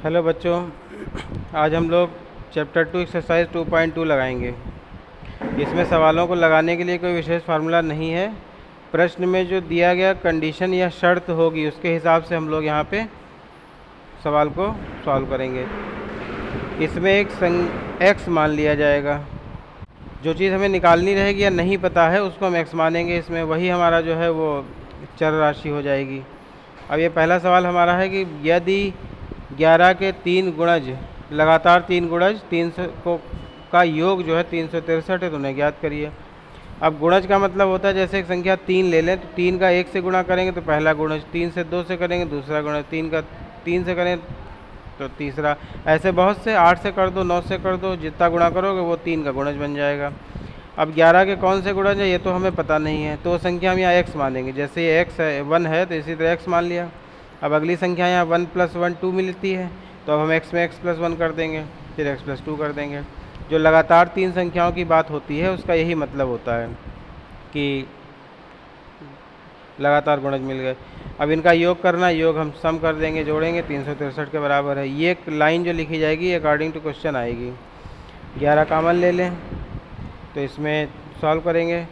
Hello बच्चों, आज हम लोग चैप्टर 2 एक्सरसाइज 2.2 लगाएंगे। इसमें सवालों को लगाने के लिए कोई विशेष फार्मूला नहीं है। प्रश्न में जो दिया गया कंडीशन या शर्त होगी उसके हिसाब से हम लोग यहाँ पे सवाल को सॉल्व करेंगे। इसमें एक एक्स मान लिया जाएगा। जो चीज़ हमें निकालनी रहेगी या नहीं पता है उसको हम एक्स मानेंगे। इसमें वही हमारा जो है वो चर राशि हो जाएगी। अब ये पहला सवाल हमारा है कि यदि 11 के 3 गुणज लगातार 3 गुणज 300 को का योग जो है 363 है, तो उन्हें ज्ञात करिए। अब गुणज का मतलब होता है जैसे एक संख्या 3 ले लें तो 3 का 1 से गुणा करेंगे तो पहला गुणज, 3 से 2 से करेंगे दूसरा गुणज, 3 का 3 से करें तो तीसरा। ऐसे बहुत से 8 से कर दो, 9 से कर दो, जितना गुणा करोगे वो 3 का गुणज बन जाएगा। अब 11 के कौन से गुणज है ये तो हमें पता नहीं है, तो संख्या हम यहाँ x मानेंगे। जैसे ये x है 1 है तो इसी तरह x मान लिया। अब अगली संख्या यहाँ 1 + 1 2 मिलती है, तो अब हम x में x + 1 कर देंगे, फिर x + 2 कर देंगे। जो लगातार 3 संख्याओं की बात होती है उसका यही मतलब होता है कि लगातार गुणज मिल गए। अब इनका योग करना, योग हम सम कर देंगे, जोड़ेंगे, 363 के बराबर है। ये एक लाइन जो लिखी जाएगी अकॉर्डिंग टू क्वेश्चन आएगी। 11 कॉमन ले लें तो इसमें सॉल्व करेंगे,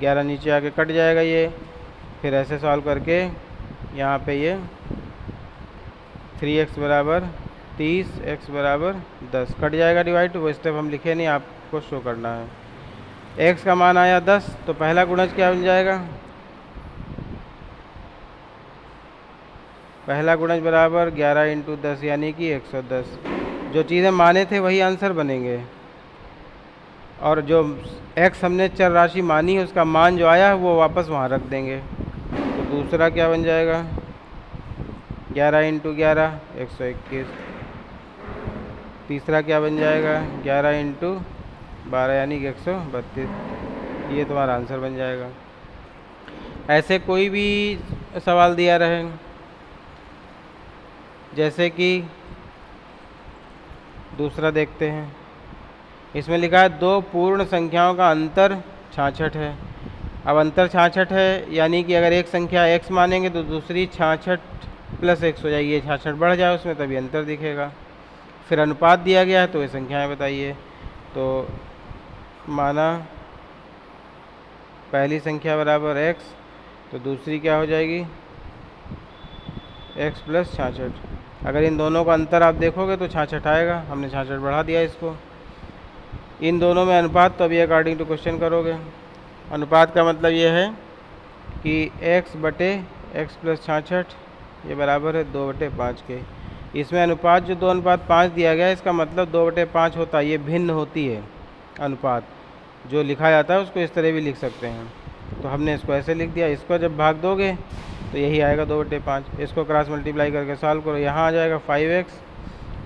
11 नीचे आके कट जाएगा ये, फिर ऐसे सॉल्व करके यहाँ पे ये 3x बराबर 30, x बराबर 10 कट जाएगा डिवाइड। वो स्टेप हम लिखे नहीं, आपको शो करना है। x का मान आया 10, तो पहला गुणज क्या बन जाएगा? पहला गुणज बराबर 11 × 10 यानी कि 110। जो चीज़ें माने थे वही आंसर बनेंगे, और जो x हमने चर राशि मानी है उसका मान जो आया है वो वापस वहाँ रख देंगे। तो दूसरा क्या बन जाएगा? 11 × 11 121। तीसरा क्या बन जाएगा? 11 × 12 यानी कि 132। ये तुम्हारा आंसर बन जाएगा। ऐसे कोई भी सवाल दिया रहे, जैसे कि दूसरा देखते हैं। इसमें लिखा है 2 पूर्ण संख्याओं का अंतर 66 है। अब अंतर 66 है यानी कि अगर एक संख्या x मानेंगे तो दूसरी 66 + x हो जाएगी। ये 66 बढ़ जाए उसमें तभी अंतर दिखेगा। फिर अनुपात दिया गया है तो ये संख्याएं बताइए। तो माना पहली संख्या बराबर x, तो दूसरी क्या हो जाएगी? x + 66। अगर इन दोनों का अंतर आप देखोगे तो 66 आएगा, हमने 66 बढ़ा दिया इसको। इन दोनों में अनुपात तो अभी अकॉर्डिंग टू क्वेश्चन करोगे। अनुपात का मतलब ये है कि x बटे x + 66 ये बराबर है 2/5 के। इसमें अनुपात जो 2:5 दिया गया है इसका मतलब 2/5 होता है, ये भिन्न होती है अनुपात। जो लिखा जाता है उसको इस तरह भी लिख सकते हैं, तो हमने इसको ऐसे लिख दिया। इसको जब भाग दोगे तो यही आएगा 2/5। इसको क्रॉस मल्टीप्लाई करके सॉल्व करो, यहाँ आ जाएगा 5x,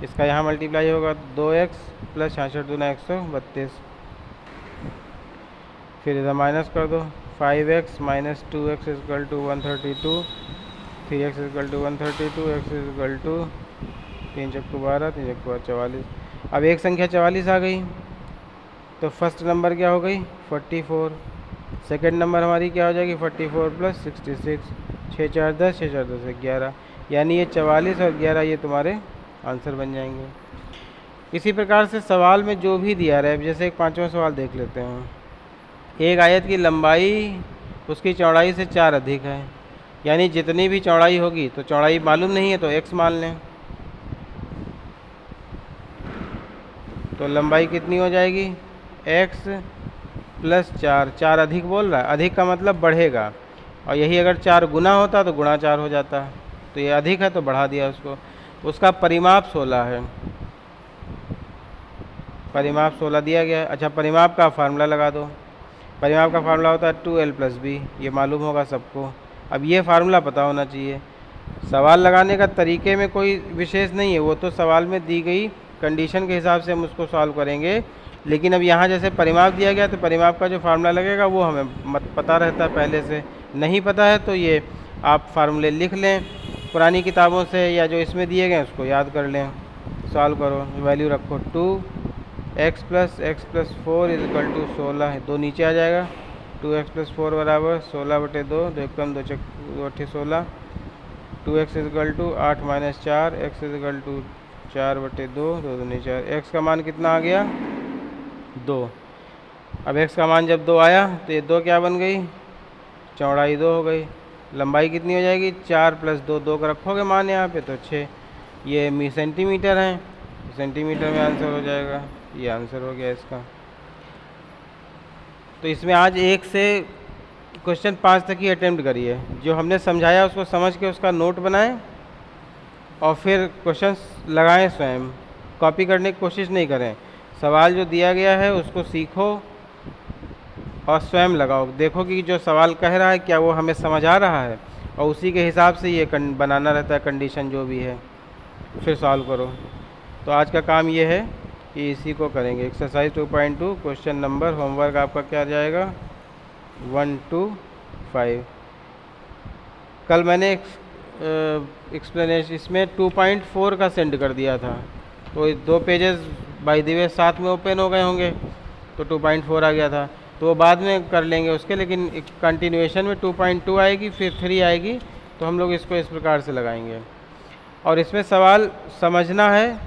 इसका यहाँ मल्टीप्लाई होगा 2x + 66 × 132। फिर इधर माइनस कर दो, 5x - 2x = 132, 3x = 132, x = 3 × 12, 3 × 12 44। अब एक संख्या 44 आ गई, तो फर्स्ट नंबर क्या हो गई? 44। सेकंड नंबर हमारी क्या हो जाएगी? 44 + 66, 6 4 10, 6 4 10 11, यानी ये 44 और 11 ये तुम्हारे आंसर बन जाएंगे। इसी प्रकार से सवाल में जो भी दिया रहे, जैसे एक 5वां सवाल देख लेते हैं। एक आयत की लंबाई उसकी चौड़ाई से 4 अधिक है, यानी जितनी भी चौड़ाई होगी, तो चौड़ाई मालूम नहीं है तो x मान लें। तो लंबाई कितनी हो जाएगी? x + 4। 4 अधिक बोल रहा है, अधिक का मतलब बढ़ेगा, और यही अगर 4 गुना होता तो गुणा 4 हो जाता। तो ये अधिक है तो बढ़ा दिया उसको। उसका परिमाप 16 है, परिमाप 16 दिया गया है। अच्छा, परिमाप का फार्मूला लगा दो। परिमाप का फार्मूला होता है 2l + b, ये मालूम होगा सबको। अब ये फार्मूला पता होना चाहिए। सवाल लगाने का तरीके में कोई विशेष नहीं है, वो तो सवाल में दी गई कंडीशन के हिसाब से हम उसको सॉल्व करेंगे। लेकिन अब यहाँ जैसे परिमाप दिया गया तो परिमाप का जो फार्मूला लगेगा वो हमें पता रहता है पहले से। नहीं पता है तो ये आप फार्मूले लिख लें पुरानी किताबों से, या जो इसमें दिए गए उसको याद कर लें, सॉल्व करो, वैल्यू रखो। 2x + x + 4 = 16 है, 2 नीचे आ जाएगा। 2x + 4 बराबर 16/2, 2 × 2 = 16। 2x = 8 - 4, x = 4/2, 2 दूनी 4। एक्स का मान कितना आ गया? 2। अब एक्स का मान जब 2 आया तो ये 2 क्या बन गई? चौड़ाई 2 हो गई। लंबाई कितनी हो जाएगी? 4 + 2, 2 का रखोगे मान यहाँ पे तो 6। ये सेंटीमीटर है, सेंटीमीटर में आंसर हो जाएगा। ये आंसर हो गया इसका। तो इसमें आज 1 से क्वेश्चन 5 तक ही अटेम्प्ट करिए। जो हमने समझाया उसको समझ के उसका नोट बनाएं और फिर क्वेश्चंस लगाएं स्वयं। कॉपी करने की कोशिश नहीं करें। सवाल जो दिया गया है उसको सीखो और स्वयं लगाओ। देखो कि जो सवाल कह रहा है क्या वो हमें समझ आ रहा है, और उसी के हिसाब से ये बनाना रहता है कंडीशन जो भी है, फिर सॉल्व करो। तो आज का काम ये है कि इसी को करेंगे। एक्सरसाइज 2.2 क्वेश्चन नंबर होमवर्क आपका क्या जाएगा? 1 to 5। कल मैंने एक्सप्लेनेशन इसमें 2.4 का सेंड कर दिया था, तो 2 पेजेस बाय द वे साथ में ओपन हो गए होंगे, तो 2.4 आ गया था। तो वो बाद में कर लेंगे उसके, लेकिन कंटिन्यूएशन में 2.2 आएगी, फिर 3 आएगी, तो हम लोग इसको इस प्रकार से लगाएंगे। और इसमें सवाल समझना है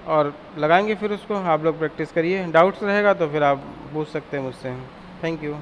और लगाएंगे, फिर उसको आप लोग प्रैक्टिस करिए। डाउट्स रहेगा तो फिर आप पूछ सकते हैं मुझसे। Thank you.